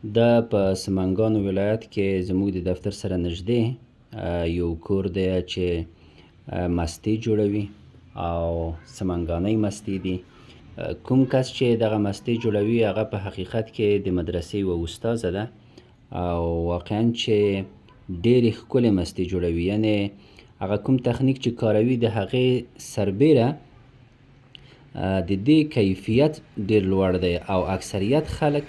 دا په سمنګانو ولایت کې زموږ د دفتر سره نږدې یو کور دی چې مستې جوړوي او سمنګانۍ مستې دي. کوم کس چې دغه مستې جوړوي هغه په حقیقت کې د مدرسې یوه استاذه ده او واقعا چې ډېرې ښکلې مستې جوړوي. یعنې هغه کوم تخنیک چې کاروي د هغې سربیره د دې کیفیت ډېر لوړ دی او اکثریت خلک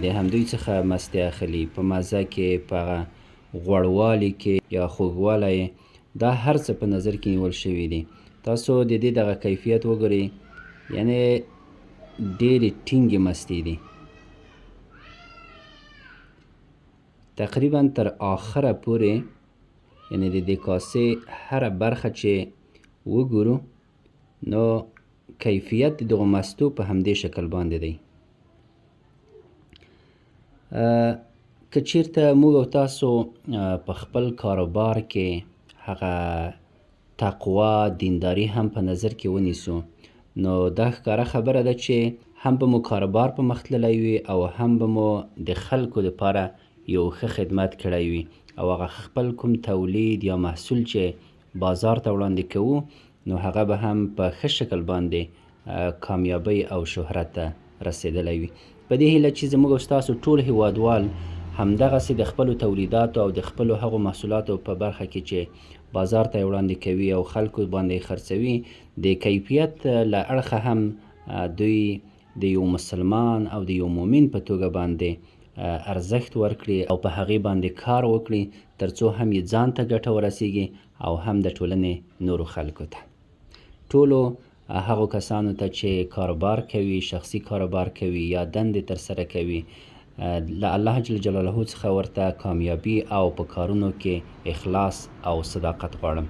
د همدوی څخه مستې اخلي. په مزه کې، په هغه غوړوالي کې یا خوږوالی دا هر څه په نظر کې نیول شوي دي. تاسو د دې دغه کیفیت وګورئ، یعنې ډېرې ټینګې مستې دي. تقریبا تر آخره پورې یعنې د دې کاسې هره برخه چې وګورو نو کیفیت د دغو مستو په همدې شکل باندې دی. که چیرته موږ او تاسو په خپل کاروبار کې هغه تقوا، دینداري هم په نظر کې ونیسو نو دا ښکاره خبره ده چې هم به مو کاروبار په مخ تللی وي او هم به مو د خلکو دپاره یو ښه خدمت کړی وي او هغه خپل کوم تولید یا محصول چې بازار ته وړاندې کوو نو هغه به هم په ښه شکل باندې کامیابۍ او شهرت ته رسېدلی وي. په دې هیله چې زموږ او ستاسو ټول هیوادوال همدغسې د خپلو تولیداتو او د خپلو هغو محصولاتو په برخه کې چې بازار ته یې وړاندې کوي او خلکو باندې یې خرڅوي د کیفیت له اړخه هم دوی د یو مسلمان او د یو مؤمن په توګه باندې ارزښت ورکړي او په هغې باندې کار وکړي تر څو هم یې ځان ته ګټه ورسیږي او هم د ټولنې نورو خلکو ته. ټولو هغو کسانو ته چې کاروبار کوي، شخصي کاروبار کوي یا دندې ترسره کوي، له الله جل جلاله څخه ورته کامیابي او په کارونو کې اخلاص او صداقت غواړم.